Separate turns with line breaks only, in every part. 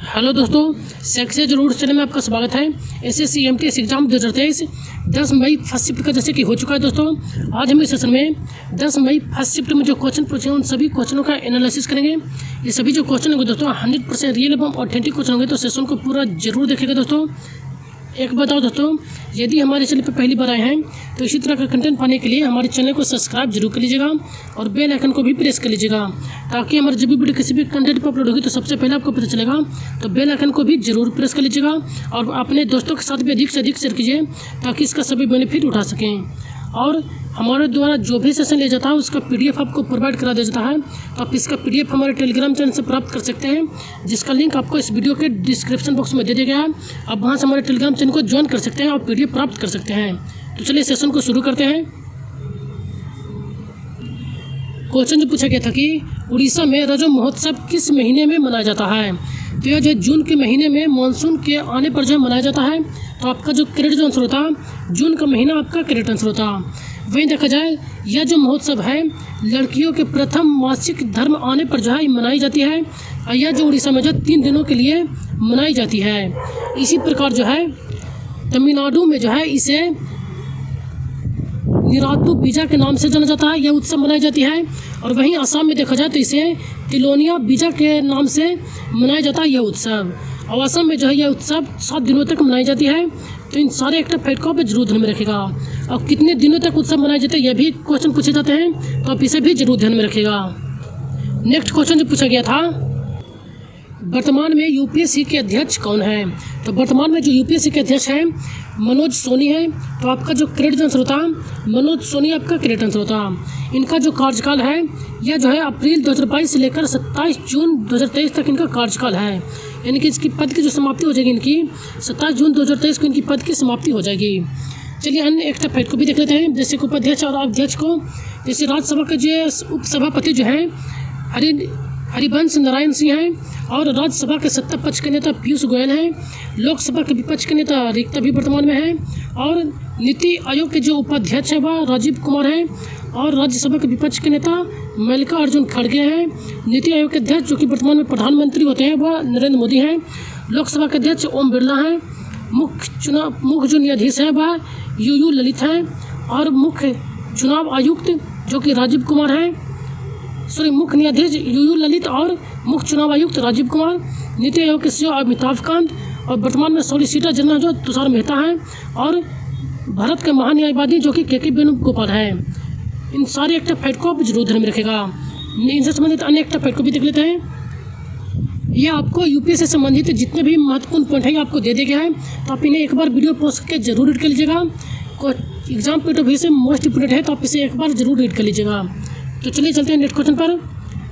Hello दोस्तों, success जरूर channel में आपका स्वागत है। एसएससी एमटीएस एग्जाम 2023 10 मई फर्स्ट शिफ्ट का जैसे कि हो चुका है दोस्तों, आज हम इस सेशन में 10 मई फर्स्ट शिफ्ट में जो क्वेश्चन पूछे उन सभी क्वेश्चनों का एनालिसिस करेंगे। ये सभी जो क्वेश्चन होंगे दोस्तों 100% रियल एवं ऑथेंटिक क्वेश्चन होंगे, तो सेशन को पूरा जरूर देखेगा दोस्तों। एक बताओ दोस्तों, यदि हमारे चैनल पर पहली बार आए हैं तो इसी तरह का कंटेंट पाने के लिए हमारे चैनल को सब्सक्राइब जरूर कर लीजिएगा और बेल आइकन को भी प्रेस कर लीजिएगा, ताकि हमारे जब भी वीडियो किसी भी कंटेंट पर अपलोड होगी तो सबसे पहले आपको पता चलेगा। तो बेल आइकन को भी जरूर प्रेस कर लीजिएगा और अपने दोस्तों के साथ भी अधिक से अधिक शेयर कीजिए, ताकि इसका सभी बेनिफिट उठा सकें। और हमारे द्वारा जो भी सेशन लिया जाता है उसका PDF आपको प्रोवाइड करा दिया जाता है, तो आप इसका PDF हमारे टेलीग्राम चैनल से प्राप्त कर सकते हैं, जिसका लिंक आपको इस वीडियो के डिस्क्रिप्शन बॉक्स में दे दिया गया है। आप वहां से हमारे टेलीग्राम चैनल को ज्वाइन कर सकते हैं और PDF प्राप्त कर सकते हैं। तो चलिए सेशन को शुरू करते हैं। क्वेश्चन जो पूछा गया था कि उड़ीसा में रजो महोत्सव किस महीने में मनाया जाता है, तो यह जो जून के महीने में मानसून के आने पर जो मनाया जाता है, तो आपका जो करेक्ट जो आंसर होता जून का महीना आपका करेक्ट आंसर होता। वहीं देखा जाए यह जो महोत्सव है लड़कियों के प्रथम मासिक धर्म आने पर जो है मनाई जाती है, और यह जो उड़ीसा में जो 3 दिनों के लिए मनाई जाती है। इसी प्रकार जो है तमिलनाडु में जो है इसे निरातु बीजा के नाम से जाना जाता है, यह उत्सव मनाई जाती है। और वहीं असम में देखा जाए तो इसे तिलोनिया बीजा के नाम से मनाया जाता है यह उत्सव। और असम में जो है यह उत्सव 7 दिनों तक मनाई जाती है। तो इन सारे एक्टिव फैक्ट को आप जरूर ध्यान में रखेगा। और कितने दिनों तक उत्सव मनाए जाते हैं यह भी क्वेश्चन पूछे जाते हैं, तो आप इसे भी जरूर ध्यान में रखिएगा। नेक्स्ट क्वेश्चन जो पूछा गया था, वर्तमान में यूपीएससी के अध्यक्ष कौन है, तो वर्तमान में जो यूपीएससी के अध्यक्ष हैं मनोज सोनी है। तो आपका जो करेक्ट आंसर होता मनोज सोनी आपका करेक्ट आंसर होता। इनका जो कार्यकाल है यह जो है अप्रैल 2022 से लेकर 27 जून 2023 तक इनका कार्यकाल है, यानी कि इसकी पद की जो समाप्ति हो जाएगी इनकी 27 जून 2023 को इनकी पद की समाप्ति हो जाएगी। चलिए अन्य एक्स्ट्रा फैक्ट को भी देख लेते हैं, जैसे कि उपाध्यक्ष और अध्यक्ष को। जैसे राज्यसभा के जो उपसभापति जो हैं हरिवंश नारायण सिंह हैं, और राज्यसभा के सत्ता पक्ष के नेता पीयूष गोयल हैं। लोकसभा के विपक्ष के नेता रिक्ता भी वर्तमान में हैं, और नीति आयोग के जो उपाध्यक्ष हैं वह राजीव कुमार हैं, और राज्यसभा के विपक्ष के नेता मल्लिकार्जुन खड़गे हैं। नीति आयोग के अध्यक्ष जो कि वर्तमान में प्रधानमंत्री होते हैं वह नरेंद्र मोदी हैं। लोकसभा के अध्यक्ष ओम बिरला हैं। मुख्य जो न्यायाधीश हैं वह यू ललित हैं, और मुख्य चुनाव आयुक्त जो कि राजीव कुमार हैं। मुख्य न्यायाधीश यू ललित और मुख्य चुनाव आयुक्त राजीव कुमार। नीति आयोग के CEO अमिताभ कांत, और वर्तमान में सॉलिसिटर जनरल जो तुषार मेहता हैं, और भारत के महान्यायवादी जो कि के वेणुगोपाल हैं। इन सारे एक्टिव फैक्ट को आप जरूर ध्यान में रखेगा। इनसे संबंधित अन्य एक्टिव फैक्ट को भी देख लेते हैं। ये आपको यूपीएससी से संबंधित जितने भी महत्वपूर्ण पॉइंट है आपको दे दिया गया है, तो आप इन्हें एक बार वीडियो पॉज करके जरूर रीड कर लीजिएगा। एग्जाम पॉइंट ऑफ व्यू से मोस्ट इंपोर्टेंट है, तो आप इसे एक बार जरूर रीड कर लीजिएगा। तो चलिए चलते हैं नेक्स्ट क्वेश्चन पर।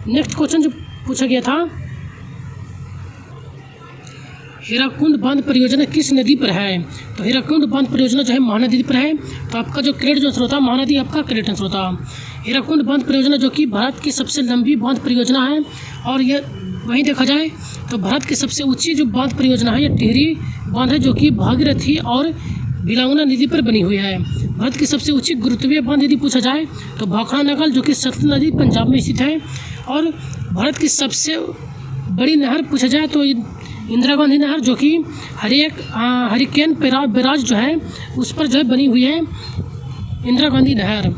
नेक्स्ट क्वेश्चन जो पूछा गया था, हीराकुंड बांध परियोजना किस नदी पर है, तो हीराकुंड बांध परियोजना जो है महानदी पर है। तो आपका जो करेक्ट आंसर होता महानदी आपका करेक्ट आंसर होता। हीराकुंड बांध परियोजना जो कि भारत की सबसे लंबी बांध परियोजना है, और यह वहीं देखा जाए तो भारत की सबसे ऊंची जो बांध परियोजना है यह टिहरी बांध है, जो कि भागीरथी और बिलांगना नदी पर बनी हुई है। भारत की सबसे ऊंची गुरुत्वीय बांध यदि पूछा जाए तो भाखड़ा नगर जो कि सतलुज नदी पंजाब में स्थित है। और भारत की सबसे बड़ी नहर पूछा जाए तो इंदिरा गांधी नहर जो कि हरिकेन बैराज जो है उस पर जो है बनी हुई है इंदिरा गांधी नहर।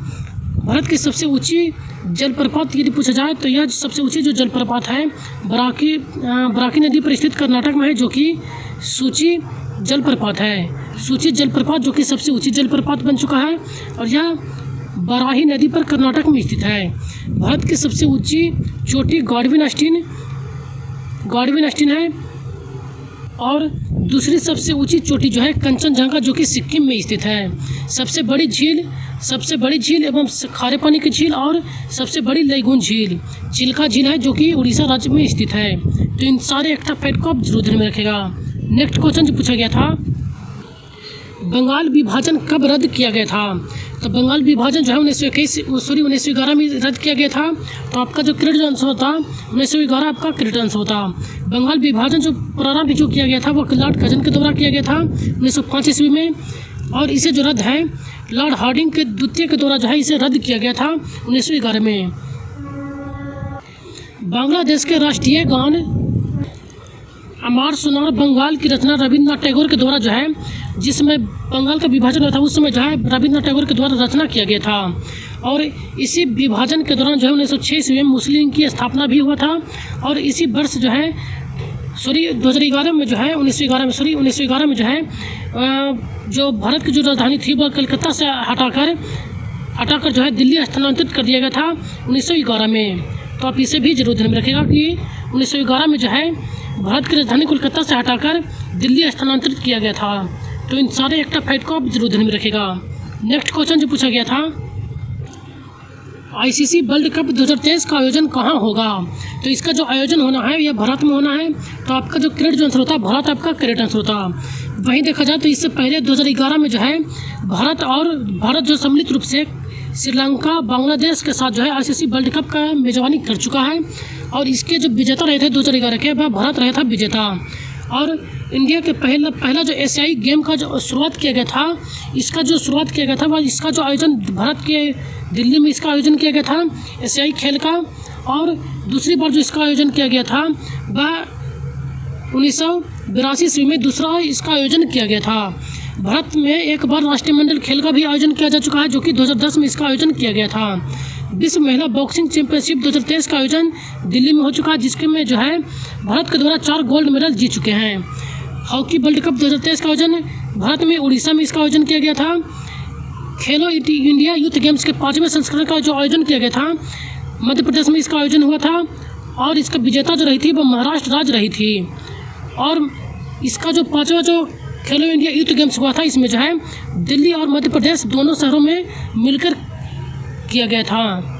भारत की सबसे ऊंची जलप्रपात यदि पूछा जाए तो यह सबसे ऊंची जो जलप्रपात है बराकी नदी पर स्थित कर्नाटक में है, जो कि सूची जलप्रपात है। सूची जलप्रपात जो कि सबसे ऊंची जलप्रपात बन चुका है, और यह बराही नदी पर कर्नाटक में स्थित है। भारत की सबसे ऊंची चोटी गॉडविन अस्टीन है, और दूसरी सबसे ऊंची चोटी जो है कंचनजंगा जो कि सिक्किम में स्थित है। सबसे बड़ी झील एवं खारे पानी की झील और सबसे बड़ी लैगून झील चिल्का झील है, जो कि उड़ीसा राज्य में स्थित है। तो इन सारे एक्स्ट्रा फैक्ट को आप जरूर ध्यान में रखेगा। नेक्स्ट क्वेश्चन जो पूछा गया था, बंगाल विभाजन कब रद्द किया गया था, तो बंगाल विभाजन जो है 1911 में रद्द किया गया था। तो आपका जो करेक्ट आंसर होता 1911 आपका करेक्ट आंसर होता। बंगाल विभाजन जो प्रारंभ जो किया गया था वो लॉर्ड कर्जन के द्वारा किया गया था 1905 ईस्वी में, और इसे जो रद्द है लॉर्ड हार्डिंग के द्वितीय के द्वारा जो है इसे रद्द किया गया था 1911 में। बांग्लादेश के राष्ट्रीय गान अमार सुनार बंगाल की रचना रविन्द्रनाथ टैगोर के द्वारा जो है, जिसमें बंगाल का विभाजन हुआ था उस समय जो है रविन्द्रनाथ टैगोर के द्वारा रचना किया गया था। और इसी विभाजन के दौरान जो है 1906 ईस्वी में मुस्लिम लीग की स्थापना भी हुआ था। और इसी वर्ष जो है 2011 में जो है 1911 में जो है जो भारत की जो राजधानी थी वह कलकत्ता से हटाकर जो है दिल्ली स्थानांतरित कर दिया गया था 1911 में। तो आप इसे भी जरूर ध्यान में रखिएगा कि 1911 में जो है भारत की राजधानी कोलकाता से हटाकर दिल्ली स्थानांतरित किया गया था। तो इन सारे एक्ट ऑफ फैक्ट को आप जरूर ध्यान में रखिएगा। नेक्स्ट क्वेश्चन जो पूछा गया था, आईसीसी वर्ल्ड कप 2023 का आयोजन कहाँ होगा? तो इसका जो आयोजन होना है यह भारत में होना है। तो आपका जो करेक्ट जो आंसर होता है भारत आपका करेक्ट आंसर होता। वहीं देखा जाए तो इससे पहले 2011 में जो है भारत जो सम्मिलित रूप से श्रीलंका बांग्लादेश के साथ जो है आईसीसी वर्ल्ड कप का मेजबानी कर चुका है। और इसके जो विजेता रहे थे 2011 के, वह भारत रहा था विजेता। और इंडिया के पहला जो एशियाई गेम का जो शुरुआत किया गया था, इसका वह इसका जो आयोजन भारत के दिल्ली में इसका आयोजन किया गया था एशियाई खेल का। और दूसरी बार जो इसका आयोजन किया गया था वह 1982 ईस्वी में दूसरा इसका आयोजन किया गया था। भारत में एक बार राष्ट्रीय मंडल खेल का भी आयोजन किया जा चुका है, जो कि 2010 में इसका आयोजन किया गया था। विश्व महिला बॉक्सिंग चैंपियनशिप 2023 का आयोजन दिल्ली में हो चुका है, जिसके में जो है भारत के द्वारा 4 गोल्ड मेडल जीत चुके हैं। हॉकी वर्ल्ड कप 2023 का आयोजन भारत में उड़ीसा में इसका आयोजन किया गया था। खेलो इंडिया यूथ गेम्स के 5वें संस्करण का जो आयोजन किया गया था मध्य प्रदेश में इसका आयोजन हुआ था। और इसका विजेता जो रही थी वह महाराष्ट्र राज्य रही थी। और इसका जो 5वां जो खेलो इंडिया यूथ गेम्स हुआ था, इसमें जो है दिल्ली और मध्य प्रदेश दोनों शहरों में मिलकर किया गया था।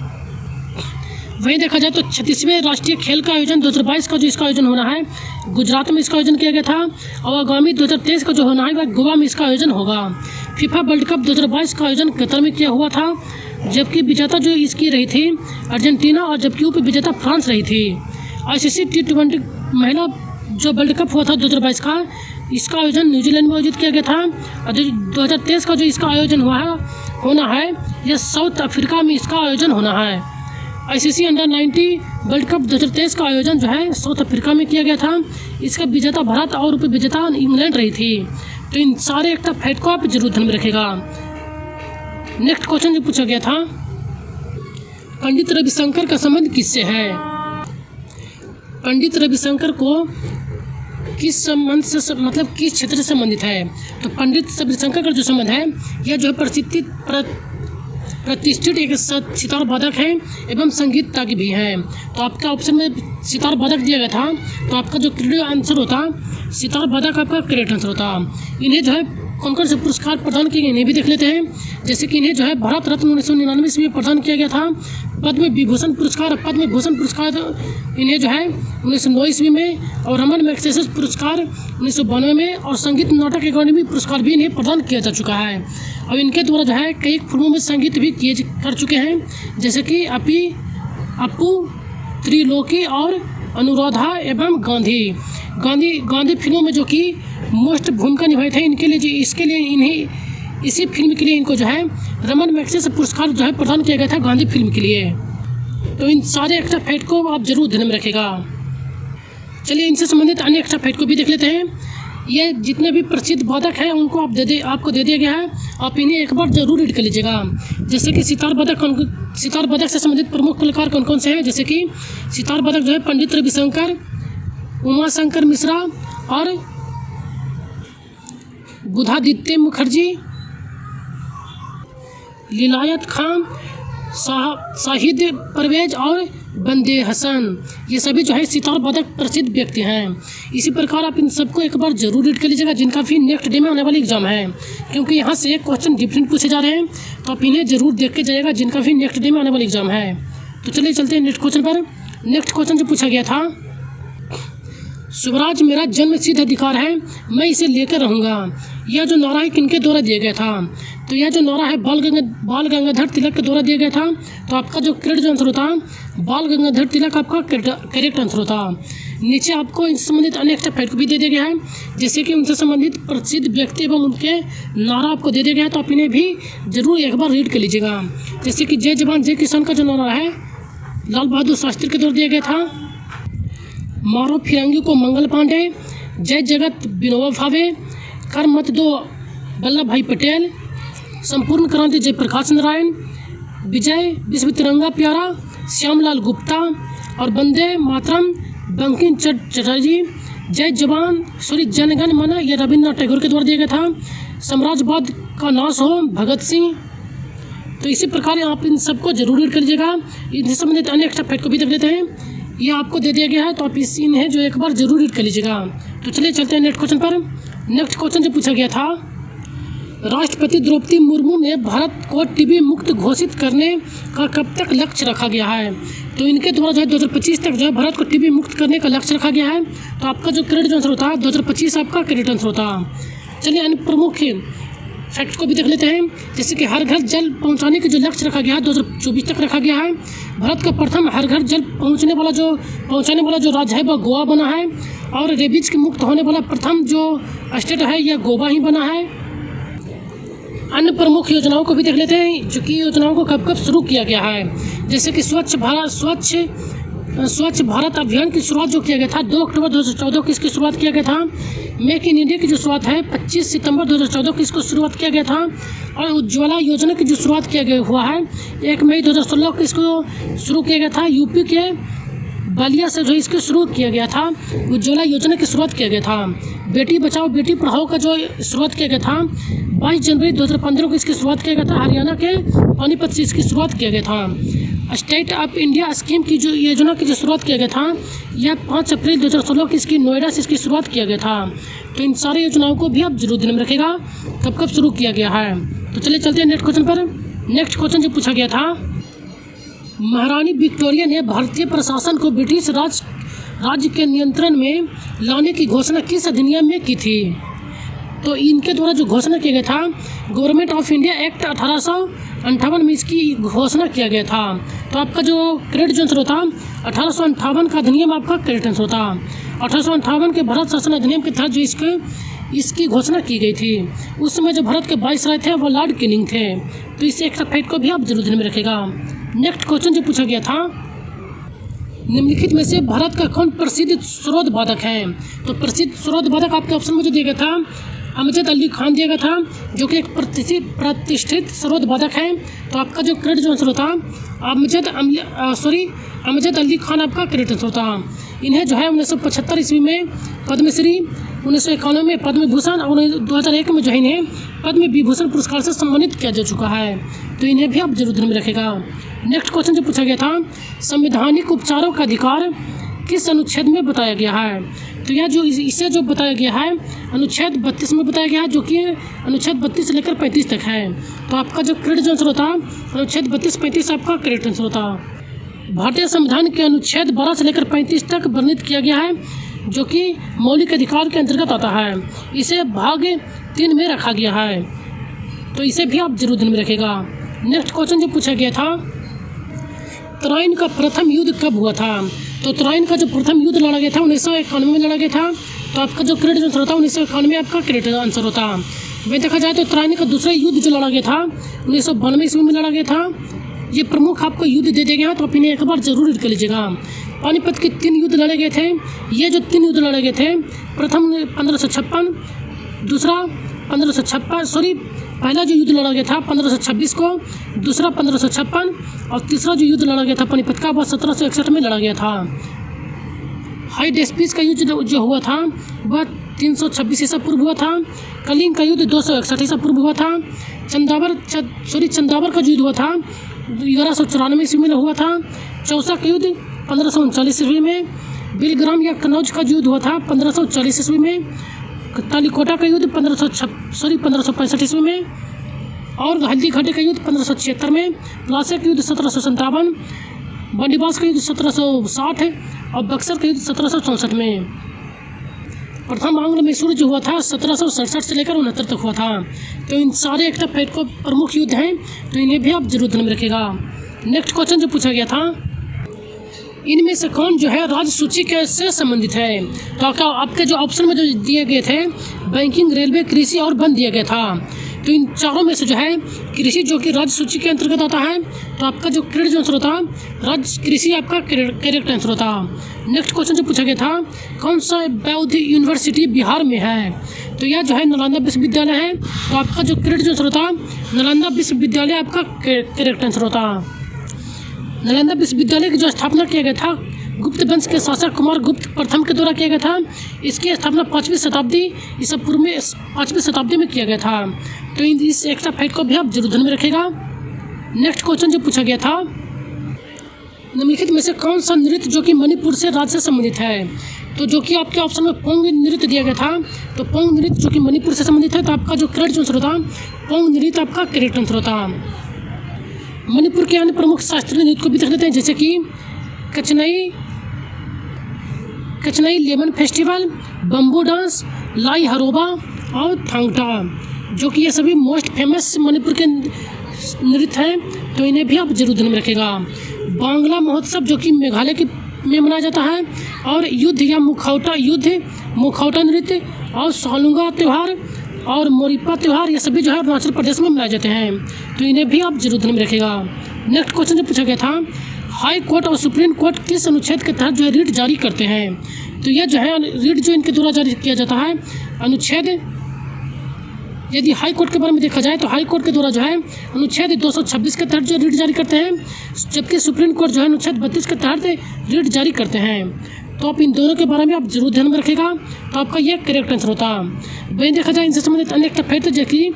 वहीं देखा जाए तो 36वें राष्ट्रीय खेल का आयोजन 2022 का जो इसका आयोजन होना है गुजरात में इसका आयोजन किया गया था। और आगामी 2023 का जो होना है वह गोवा में इसका आयोजन होगा। फीफा वर्ल्ड कप 2022 का आयोजन कतर में किया हुआ था, जबकि विजेता जो इसकी रही थी अर्जेंटीना और जबकि उप विजेता फ्रांस रही थी। आईसीसी T20 महिला जो वर्ल्ड कप हुआ था 2022 का, इसका आयोजन न्यूजीलैंड में आयोजित किया गया था। और 2023 का जो इसका आयोजन होना है यह साउथ अफ्रीका में इसका आयोजन होना है। आईसीसी अंडर-19 वर्ल्ड कप 2023 का आयोजन जो है साउथ अफ्रीका में किया गया था। इसका विजेता भारत और उप विजेता इंग्लैंड रही थी। तो इन सारे एक्ट ऑफ फैक्ट को आप जरूर ध्यान में रखेगा। नेक्स्ट क्वेश्चन जो पूछा गया था, पंडित रविशंकर का संबंध किससे है? पंडित रविशंकर को किस संबंध से मतलब किस क्षेत्र से संबंधित है? तो पंडित रविशंकर का जो संबंध है यह जो है प्रतिष्ठित एक सितार वादक हैं एवं संगीतज्ञ भी हैं। तो आपका ऑप्शन में सितार वादक दिया गया था, तो आपका जो करेक्ट आंसर होता सितार वादक आपका करेक्ट आंसर होता। इन्हें जो है कौन कौन से पुरस्कार प्रदान किए गए इन्हें भी देख लेते हैं। जैसे कि इन्हें जो है भारत रत्न 1999 ईस्वी में प्रदान किया गया था। पद्म विभूषण पुरस्कार इन्हें जो है 1909 ईस्वी में, और रमन मैग्सेसे पुरस्कार 1992 में, और संगीत नाटक अकादमी पुरस्कार भी इन्हें प्रदान किया जा चुका है। और इनके द्वारा जो है कई फिल्मों में संगीत भी कर चुके हैं, जैसे कि अपू, त्रिलोकी और अनुराधा एवं गांधी फिल्मों में जो कि मोस्ट भूमिका निभाई थे। इसी फिल्म के लिए इनको जो है रमन मैग्सेसे पुरस्कार जो है प्रदान किया गया था गांधी फिल्म के लिए। तो इन सारे एक्स्ट्रा फैक्ट को आप जरूर ध्यान में रखेगा। चलिए इनसे संबंधित अन्य एक्स्ट्रा फैक्ट को भी देख लेते हैं। ये जितने भी प्रसिद्ध वादक हैं उनको आपको दे दिया गया है, आप इन्हें एक बार जरूर रीड कर लीजिएगा। जैसे कि सितार वादक से संबंधित प्रमुख कलाकार कौन कौन से हैं? जैसे कि सितार वादक जो है पंडित रविशंकर, उमा शंकर मिश्रा और बुधादित्य मुखर्जी, लीलायत खान, शाहिद परवेज और बंदे हसन, ये सभी जो है सितार वादक प्रसिद्ध व्यक्ति हैं। इसी प्रकार आप इन सबको एक बार जरूर रीड कर लीजिएगा, जिनका भी नेक्स्ट डे में आने वाली एग्जाम है, क्योंकि यहाँ से एक क्वेश्चन डिफरेंट पूछे जा रहे हैं। तो आप इन्हें जरूर देख के जाइएगा, जिनका भी नेक्स्ट डे में आने वाली एग्जाम है। तो चलिए चलते हैं नेक्स्ट क्वेश्चन पर। नेक्स्ट क्वेश्चन जो पूछा गया था, स्वराज मेरा जन्म सिद्ध अधिकार है, मैं इसे लेकर रहूँगा, यह जो नारा है किनके द्वारा दिया गया था? तो यह जो नारा है बाल गंगाधर तिलक के द्वारा दिया गया था। तो आपका जो करेक्ट आंसर होता बाल गंगाधर तिलक आपका करेक्ट आंसर होता। नीचे आपको इनसे संबंधित अन्य एक्स्ट्रा फैक्ट भी दे दिया गया है, जैसे कि उनसे संबंधित प्रसिद्ध व्यक्ति एवं उनके नारा आपको दे दिया गया है। तो आप इन्हें भी जरूर एक बार रीड कर लीजिएगा। जैसे कि जय जवान जय किसान का जो नारा है लाल बहादुर शास्त्री के द्वारा दिया गया था। मारो फिरंगी को मंगल पांडे, जय जगत विनोबा भावे, कर मत दो वल्लभ भाई पटेल, संपूर्ण क्रांति जयप्रकाश नारायण, विजय विश्व तिरंगा प्यारा श्यामलाल गुप्ता और वंदे मातरम बंकिम चटर्जी, जय जवान जनगण मन ये रविन्द्रनाथ टैगोर के द्वारा दिया गया था, साम्राज्यवाद का नाश हो भगत सिंह। तो इसी प्रकार आप इन सबको जरूर रीड कर लीजिएगा। इनसे संबंधित अन्य एक्स्ट्रा फैक्ट को भी देख लेते हैं। ये आपको दे दिया गया है तो आप इन्हें जो एक बार जरूर रीड कर लीजिएगा। तो चलिए चलते हैं नेक्स्ट क्वेश्चन पर। नेक्स्ट क्वेश्चन जो पूछा गया था, राष्ट्रपति द्रौपदी मुर्मू ने भारत को टीबी मुक्त घोषित करने का कब तक लक्ष्य रखा गया है? तो इनके द्वारा जो है 2025 तक जो है भारत को टीबी मुक्त करने का लक्ष्य रखा गया है। तो आपका जो करेक्ट आंसर होता है 2025 आपका करेक्ट आंसर होता है। चलिए अन्य प्रमुख फैक्ट को भी देख लेते हैं। जैसे कि हर घर जल पहुंचाने के जो लक्ष्य रखा गया है 2024 तक रखा गया है। भारत का प्रथम हर घर जल पहुंचाने वाला जो राज्य है वह गोवा बना है और रेबीज के मुक्त होने वाला प्रथम जो स्टेट है यह गोवा ही बना है। अन्य प्रमुख योजनाओं को भी देख लेते हैं जो कि योजनाओं को कब शुरू किया गया है। जैसे कि स्वच्छ भारत अभियान की शुरुआत जो किया गया था 2 अक्टूबर 2014 को इसकी शुरुआत किया गया था। मेक इन इंडिया की जो शुरुआत है 25 सितंबर 2014 को इसको शुरुआत किया गया था। और उज्ज्वला योजना की जो शुरुआत किया गया हुआ है 1 मई 2016 को इसको शुरू किया गया था। यूपी के बलिया से जो इसको शुरू किया गया था उज्ज्वला योजना की शुरुआत किया गया था। बेटी बचाओ बेटी पढ़ाओ का जो शुरुआत किया गया था 22 जनवरी 2015 को इसकी शुरुआत किया गया था। हरियाणा के पानीपत से इसकी शुरुआत किया गया था। स्टेट अप इंडिया स्कीम की जो योजना की जो शुरुआत किया गया था यह 5 अप्रैल 2016 को इसकी नोएडा से इसकी शुरुआत किया गया था। तो इन सारी योजनाओं को भी आप जरूर ध्यान में रखिएगा कब शुरू किया गया है। तो चलिए चलते हैं नेक्स्ट क्वेश्चन पर। नेक्स्ट क्वेश्चन जो पूछा गया था, महारानी विक्टोरिया ने भारतीय प्रशासन को ब्रिटिश राज्य के नियंत्रण में लाने की घोषणा किस अधिनियम में की थी? तो इनके द्वारा जो घोषणा किया गया था गवर्नमेंट ऑफ इंडिया एक्ट 1858 में इसकी घोषणा किया गया था। तो आपका जो करेक्ट आंसर होता 1858 का अधिनियम आपका करेक्ट आंसर होता। 1858 के भारत शासन अधिनियम के तहत जो इसकी घोषणा की गई थी। उस समय जो भारत के वाइसराय थे वो लॉर्ड कैनिंग थे। तो इस एक्स्ट्रा फैक्ट को भी आप जरूर ध्यान में रखिएगा। नेक्स्ट क्वेश्चन जो पूछा गया था, निम्नलिखित में से भारत का कौन प्रसिद्ध स्रोत वादक है? तो प्रसिद्ध स्रोत वादक आपके ऑप्शन में जो दिया गया था अमजद अली खान दिया गया था जो कि एक प्रतिष्ठित स्रोत वादक है। तो आपका जो करेक्ट आंसर होता अमजद अली खान आपका करेक्ट आंसर होता। इन्हें जो है 1975 ईस्वी में पद्मश्री, 1991 में पद्म भूषण और 2001 में जो है इन्हें पद्म विभूषण पुरस्कार से सम्मानित किया जा चुका है। तो इन्हें भी आप जरूर ध्यान में रखेगा। नेक्स्ट क्वेश्चन जो पूछा गया था, संवैधानिक उपचारों का अधिकार किस अनुच्छेद में बताया गया है? तो यह जो इसे जो बताया गया है अनुच्छेद 32 में बताया गया है जो कि अनुच्छेद 32 से लेकर 35 तक है। तो आपका जो करेक्ट आंसर होता अनुच्छेद 32-35 आपका करेक्ट आंसर होता। भारतीय संविधान के अनुच्छेद 12 से लेकर 35 तक वर्णित किया गया है जो कि मौलिक अधिकार के अंतर्गत आता है। इसे भाग 3 में रखा गया है। तो इसे भी आप जरूर ध्यान में रखिएगा। नेक्स्ट क्वेश्चन जो पूछा गया था, तराइन का प्रथम युद्ध कब हुआ था? तो तराइन का जो प्रथम युद्ध लड़ा गया था 1991 में लड़ा गया था। तो आपका जो करेक्ट आंसर होता 1991 में आपका करेक्ट आंसर होता। वही देखा जाए तो तराइन का दूसरा युद्ध जो लड़ा गया था 1992 ईस्वी में लड़ा गया था। ये प्रमुख आपको युद्ध दे दिए गए हैं तो आप इन्हें एक बार जरूर रीड कर लीजिएगा। पानीपत के 3 युद्ध लड़े गए थे। ये जो 3 युद्ध लड़े गए थे, प्रथम 1556, दूसरा 1556 पहला जो युद्ध लड़ा गया था 1526 को, दूसरा 1556 और तीसरा जो युद्ध लड़ा गया था पानीपत का वह 1761 में लड़ा गया था। हाई डेस्पीस का युद्ध जो हुआ था वह 326 ईसा पूर्व हुआ था। कलिंग का युद्ध 261 ईसा पूर्व हुआ था। चंदावर का जो युद्ध हुआ था 1194 ईस्वी में हुआ था। चौसा का युद्ध 1539 ईस्वी में। बिलग्राम या कनौज का युद्ध हुआ था 1540 ईस्वी में। तालीकोटा का युद्ध 1565 ईस्वी में और हल्दी घाटी का युद्ध 1576 में। प्लासी का युद्ध 1757, बंदीबास का युद्ध 1760 और बक्सर का युद्ध 1764 में। प्रथम आंग्ल मैसूर जो हुआ था 1767 से लेकर 69 तक हुआ था। तो इन सारे एक्स्ट्रा फैक्ट को प्रमुख युद्ध हैं तो इन्हें भी आप जरूर ध्यान में रखिएगा। नेक्स्ट क्वेश्चन जो पूछा गया था, इनमें से कौन जो है राज्य सूची के से संबंधित है? तो आपके जो ऑप्शन में जो दिए गए थे बैंकिंग, रेलवे, कृषि और वन दिया गया था। तो इन चारों में से जो है कृषि जो कि राज्य सूची के अंतर्गत आता है, तो आपका जो करेक्ट आंसर होता राज्य कृषि आपका करेक्ट आंसर होता। नेक्स्ट क्वेश्चन जो पूछा गया था, कौन सा बौद्ध यूनिवर्सिटी बिहार में है, तो यह जो है नालंदा विश्वविद्यालय है। तो आपका जो करेक्ट आंसर होता नालंदा विश्वविद्यालय आपका करेक्ट आंसर होता। नालंदा विश्वविद्यालय की जो स्थापना किया गया था गुप्त वंश के शासक कुमार गुप्त प्रथम के द्वारा किया गया था। इसकी स्थापना 5वीं शताब्दी ईसा पूर्व में 5वीं शताब्दी में किया गया था। तो इस एक्स्ट्रा फैक्ट को भी आप जरूर ध्यान में रखेगा। नेक्स्ट क्वेश्चन जो पूछा गया था, निम्नलिखित में से कौन सा नृत्य जो कि मणिपुर से राज्य से संबंधित है, तो जो कि आपके ऑप्शन में पोंग नृत्य दिया गया था। तो पोंग नृत्य जो कि मणिपुर से संबंधित है, तो आपका जो करेक्ट आंसर होता पोंग नृत्य आपका करेक्ट आंसर होता। मणिपुर के अन्य प्रमुख शास्त्रीय नृत्य को भी देख लेते हैं, जैसे कि कचनई लेमन फेस्टिवल, बम्बू डांस, लाई हरोबा और थांगटा, जो कि ये सभी मोस्ट फेमस मणिपुर के नृत्य हैं। तो इन्हें भी आप जरूर ध्यान में रखेगा। बांग्ला महोत्सव जो कि मेघालय में मनाया जाता है, और युद्ध या मुखौटा नृत्य और सोलुंगा त्यौहार और मोरिपा त्यौहार, ये सभी जो है अरुणाचल प्रदेश में मनाए जाते हैं। तो इन्हें भी आप जरूर ध्यान में रखेगा। नेक्स्ट क्वेश्चन जो पूछा गया था, हाई कोर्ट और सुप्रीम कोर्ट किस अनुच्छेद के तहत जो है रीट जारी करते हैं, तो यह जो है रीट जो इनके द्वारा जारी किया जाता है अनुच्छेद, यदि हाई कोर्ट के बारे में देखा जाए तो हाई कोर्ट के द्वारा जो है अनुच्छेद 226 के तहत जो रीट जारी करते हैं, जबकि सुप्रीम कोर्ट जो है अनुच्छेद 32 के तहत रीट जारी करते हैं। तो आप इन दोनों के बारे में आप जरूर ध्यान में रखेगा, तो आपका यह करेक्ट आंसर होता। वहीं देखा जाए इनसे संबंधित अन्य फैक्ट जो कि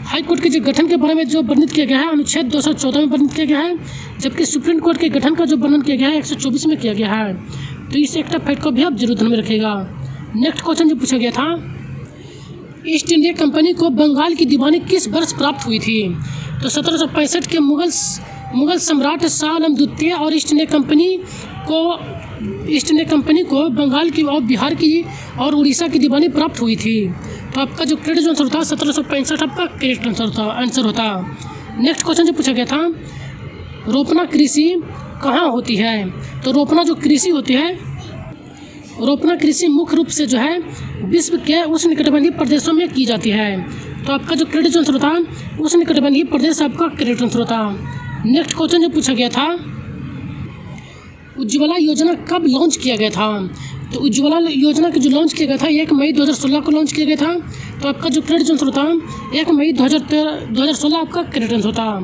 हाई कोर्ट के जो गठन के बारे में जो वर्णित किया गया है अनुच्छेद 214 में वर्णित किया गया है, जबकि सुप्रीम कोर्ट के गठन का जो वर्णन किया गया है 124 में किया गया है। तो इस एक फैक्ट को भी आप जरूर ध्यान में रखेगा। नेक्स्ट क्वेश्चन जो पूछा गया था, ईस्ट इंडिया कंपनी को बंगाल की दीवानी किस वर्ष प्राप्त हुई थी, तो 1765 के मुगल सम्राट शाह आलम द्वितीय और ईस्ट इंडिया कंपनी को बंगाल की और बिहार की और उड़ीसा की दीवानी प्राप्त हुई थी। तो आपका जो करेक्ट आंसर था 1765 आपका करेक्ट आंसर होता। नेक्स्ट क्वेश्चन जो पूछा गया था, रोपना कृषि कहाँ होती है, तो रोपना जो कृषि होती है, रोपना कृषि मुख्य रूप से जो है विश्व के उष्णकटिबंधीय प्रदेशों में की जाती है। तो आपका जो करेक्ट आंसर होता उष्णकटिबंधीय प्रदेश आपका करेक्ट आंसर होता। नेक्स्ट क्वेश्चन जो पूछा गया था, उज्ज्वला योजना कब लॉन्च किया गया था, तो उज्ज्वला योजना के जो लॉन्च किया गया था 1 मई 2016 को लॉन्च किया गया था। तो आपका जो करेक्ट आंसर होता 1 मई 2016 आपका करेक्ट आंसर होता।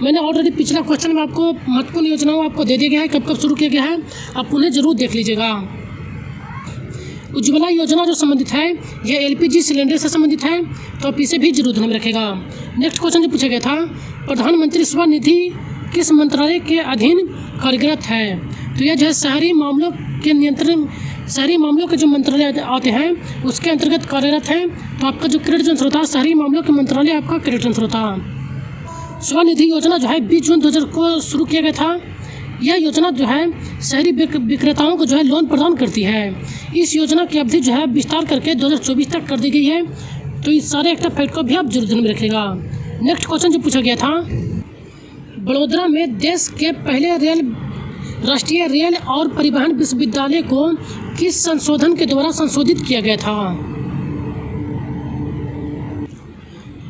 मैंने ऑलरेडी पिछला क्वेश्चन में आपको महत्वपूर्ण योजनाओं आपको दे दिया गया है, कब कब शुरू किया गया है, आप उन्हें जरूर देख लीजिएगा। उज्ज्वला योजना जो संबंधित है यह LPG सिलेंडर से संबंधित है, तो आप इसे भी जरूर ध्यान में रखेगा। नेक्स्ट क्वेश्चन जो पूछा गया था, प्रधानमंत्री स्वनिधि किस मंत्रालय के अधीन कार्यरत है, तो यह जो है शहरी मामलों के जो मंत्रालय आते हैं उसके अंतर्गत कार्यरत है। तो आपका जो करेक्ट आंसर होता है शहरी मामलों के मंत्रालय आपका करेक्ट आंसर होता। स्वनिधि योजना जो है 20 जून 2000 को शुरू किया गया था। यह योजना जो है शहरी विक्रेताओं को जो है लोन प्रदान करती है। इस योजना की अवधि जो है विस्तार करके 2024 तक कर दी गई है। तो इस सारे एक्टिव फैक्ट को भी आप जरूर ध्यान में रखेगा। नेक्स्ट क्वेश्चन जो पूछा गया था, बड़ोदरा में देश के पहले राष्ट्रीय रेल और परिवहन विश्वविद्यालय को किस संशोधन के द्वारा संशोधित किया गया था,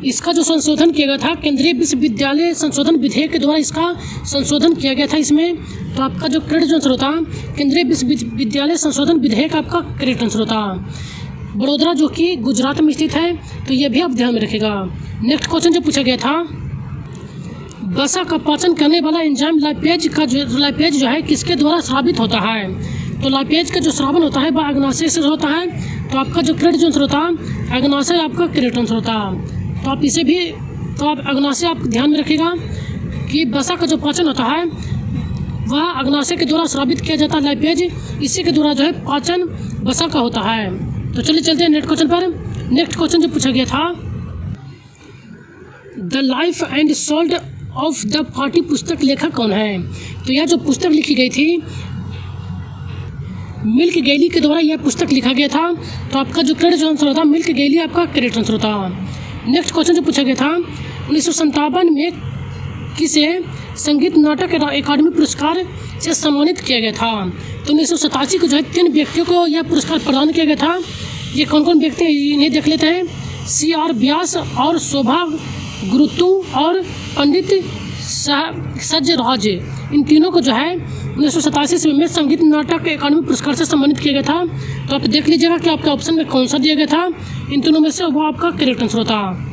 इसका जो संशोधन किया गया था केंद्रीय विश्वविद्यालय संशोधन विधेयक के द्वारा इसका संशोधन किया गया था इसमें। तो आपका जो करेक्ट आंसर होता केंद्रीय विश्वविद्यालय संशोधन विधेयक आपका करेक्ट आंसर होता। बड़ोदरा जो कि गुजरात में स्थित है, तो यह भी आप ध्यान में रखेगा। नेक्स्ट क्वेश्चन जो पूछा गया था, वसा का पाचन करने वाला एंजाइम लाइपेज जो है किसके द्वारा स्रावित होता है, तो लाइपेज का जो श्रावण होता है वह अग्नाशय से होता है। तो आपका जो करेक्ट आंसर होता अग्नाशय आपका करेक्ट आंसर होता। तो आप इसे भी आप अग्नाशय आप ध्यान में रखिएगा कि वसा का जो पाचन होता है वह अग्नाशय के द्वारा स्रावित किया जाता है लाइपेज, इसी के द्वारा जो है पाचन वसा का होता है। तो चलिए चलते हैं नेक्स्ट क्वेश्चन पर। नेक्स्ट क्वेश्चन जो पूछा गया था, the life and sold off the party पुस्तक लेखक कौन है, तो यह जो पुस्तक लिखी गई थी मिल्क गैली के द्वारा यह पुस्तक लिखा गया था। तो आपका जो करेक्ट आंसर होता मिल्क गैली आपका करेक्ट आंसर होता। नेक्स्ट क्वेश्चन जो पूछा गया था, 1957 में किसे संगीत नाटक अकादमी पुरस्कार से सम्मानित किया गया था, तो 1987 को जो है 3 व्यक्तियों को यह पुरस्कार प्रदान किया गया था। ये कौन कौन व्यक्ति हैं इन्हें देख लेते हैं। CR व्यास और शोभा गुरुत्तु और पंडित सजराज, इन तीनों को जो है 1987 ईस्वी में संगीत नाटक अकादमी पुरस्कार से सम्मानित किया गया था। तो आप देख लीजिएगा कि आपके ऑप्शन में कौन सा दिया गया था, इन तीनों में से वो आपका करेक्ट आंसर होता।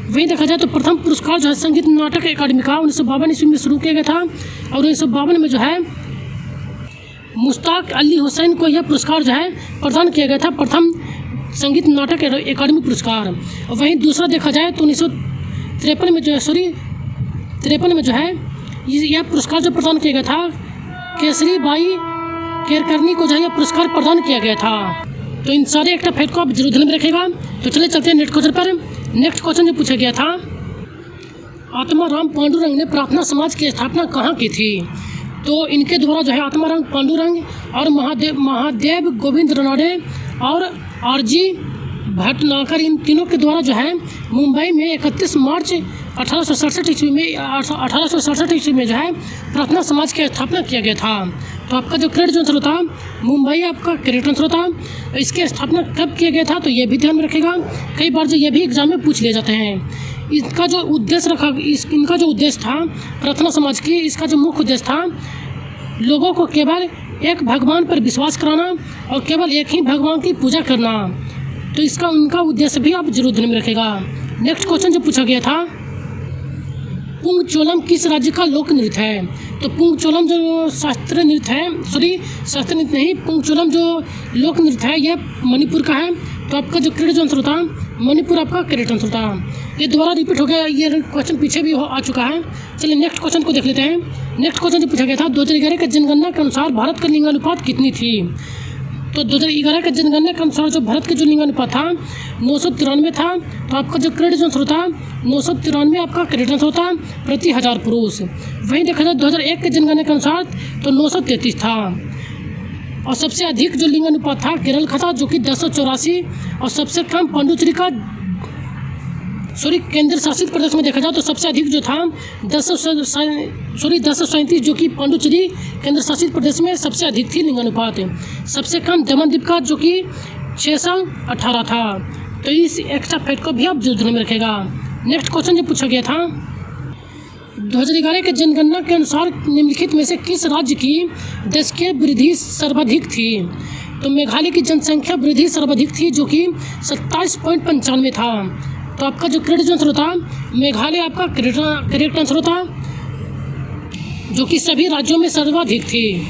वहीं देखा जाए तो प्रथम पुरस्कार जो है संगीत नाटक अकादमी का 1952 ईस्वी में शुरू किया गया था और 1952 में जो है मुश्ताक अली हुसैन को यह पुरस्कार जो है प्रदान किया गया था, प्रथम संगीत नाटक अकादमी पुरस्कार। वहीं दूसरा देखा जाए तो 1953 में जो है 53 में जो है यह पुरस्कार जो प्रदान किया गया था केसरी बाई केरकर्णी को जो है यह पुरस्कार प्रदान किया गया था। तो इन सारे एक्टा फैक्ट को आप जरूर ध्यान में रखेगा। तो चलिए चलते हैं नेक्स्ट क्वेश्चन पर। नेक्स्ट क्वेश्चन जो पूछा गया था, आत्माराम पांडुरंग ने प्रार्थना समाज की स्थापना कहाँ की थी? तो इनके द्वारा जो है आत्माराम पांडुरंग और महादेव गोविंद रनाडे और आरजी भटनागर, इन तीनों के द्वारा जो है मुंबई में 31 मार्च 1867 ईस्वी में जो है प्रार्थना समाज की स्थापना किया गया था। तो आपका जो करेक्ट आंसर होता मुंबई आपका करेक्ट आंसर होता। इसकी स्थापना कब किया गया था तो ये भी ध्यान में रखेगा, कई बार जो ये भी एग्जाम में पूछ लिए जाते हैं। इनका जो उद्देश्य था प्रार्थना समाज की, इसका जो मुख्य उद्देश्य था लोगों को केवल एक भगवान पर विश्वास कराना और केवल एक ही भगवान की पूजा करना। तो इसका उनका उद्देश्य भी आप जरूर ध्यान में रखेगा। नेक्स्ट क्वेश्चन जो पूछा गया था, पुंगचोलम किस राज्य का लोक नृत्य है? तो पुंगचोलम जो शास्त्रीय नृत्य नहीं, पुंगचोलम जो लोक नृत्य है यह मणिपुर का है। तो आपका जो करेक्ट आंसर होता मणिपुर आपका करेक्ट आंसर होता। ये दोबारा रिपीट हो गया, ये क्वेश्चन पीछे भी आ चुका है। चलिए नेक्स्ट क्वेश्चन को देख लेते हैं। नेक्स्ट क्वेश्चन जो पूछा गया था 2011 के जनगणना के अनुसार भारत का लिंगानुपात कितनी थी? तो 2011 के जनगणना के अनुसार जो भारत के जो लिंगानुपात था 993 था। तो आपका जो करेक्ट आंसर होता 993 आपका करेक्ट आंसर होता प्रति 1000 पुरुष। वहीं देखा जाए 2001 के जनगणना के अनुसार तो 933 था। और सबसे अधिक जो लिंगानुपात था केरल का था जो कि 1084, और सबसे कम पांडुचेरी का केंद्र शासित प्रदेश में देखा जाए तो सबसे अधिक जो था 1037 जो कि पांडुचेरी केंद्र शासित प्रदेश में सबसे अधिक थी लिंगानुपात। सबसे कम दमनदीप का जो कि 618 था। तो इस एक्स्ट्रा फैक्ट को भी आप जरूर ध्यान में रखेगा। नेक्स्ट क्वेश्चन जो पूछा गया था 2011 के जनगणना के अनुसार निम्नलिखित में से किस राज्य की दशकीय वृद्धि सर्वाधिक थी? तो मेघालय की जनसंख्या वृद्धि सर्वाधिक थी जो कि 27.95 था। तो आपका जो करेक्ट आंसर होता मेघालय आपका करेक्ट आंसर होता, जो कि सभी राज्यों में सर्वाधिक थी।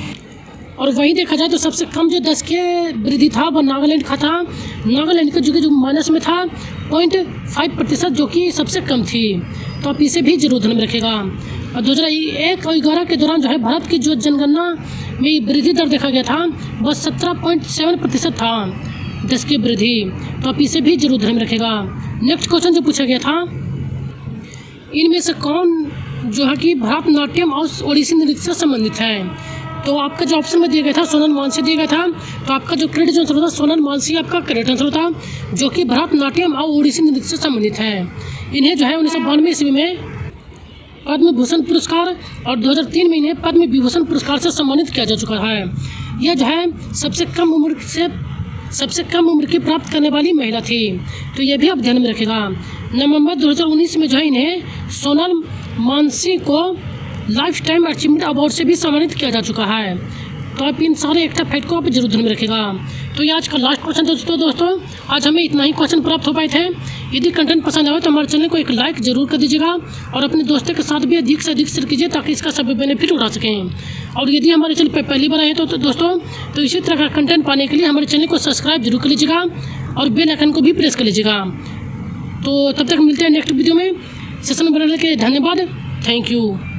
और वही देखा जाए तो सबसे कम जो दशकीय वृद्धि था वह नागालैंड का था। नागालैंड का जो माइनस में था 0.5% जो कि सबसे कम थी। तो आप इसे भी जरूर ध्यान में रखेगा। और 2001 और 2011 के दौरान जो है भारत की जो जनगणना में वृद्धि दर देखा गया था वह 17.7% था दशकीय वृद्धि। तो आप इसे भी जरूर ध्यान में रखेगा। नेक्स्ट क्वेश्चन जो पूछा गया था, इनमें से कौन जो है कि भरतनाट्यम और ओडिसी नृत्य से संबंधित है? तो आपका जो ऑप्शन में दिया गया था सोनल मानसी दिया गया था। तो आपका जो करेक्ट आंसर होता सोनल मानसी आपका करेक्ट आंसर होता, जो कि भरतनाट्यम और ओडिसी नृत्य से संबंधित है। इन्हें जो है 1992 ईस्वी में पद्म भूषण पुरस्कार और 2003 में इन्हें पद्म विभूषण पुरस्कार से सम्मानित किया जा चुका है। यह जो है सबसे कम उम्र की प्राप्त करने वाली महिला थी। तो यह भी आप ध्यान में रखेगा। नवंबर 2019 में जो है इन्हें सोनल मानसी को लाइफ टाइम अचीवमेंट अवार्ड से भी सम्मानित किया जा चुका है। तो आप इन सारे एक्स्ट्रा फैक्ट को आप जरूर ध्यान में रखेगा। तो ये आज का लास्ट क्वेश्चन दोस्तों आज हमें इतना ही क्वेश्चन प्राप्त हो पाए थे। यदि कंटेंट पसंद आए तो हमारे चैनल को एक लाइक जरूर कर दीजिएगा और अपने दोस्तों के साथ भी अधिक से अधिक शेयर कीजिए ताकि इसका सभी बेनिफिट उठा सकें। और यदि हमारे चैनल पर पहली बार आए तो दोस्तों तो इसी तरह का कंटेंट पाने के लिए हमारे चैनल को सब्सक्राइब जरूर कर लीजिएगा और बेल आइकन को भी प्रेस कर लीजिएगा। तो तब तक मिलते हैं नेक्स्ट वीडियो में। सेशन में बनाने के लिए धन्यवाद। Thank you.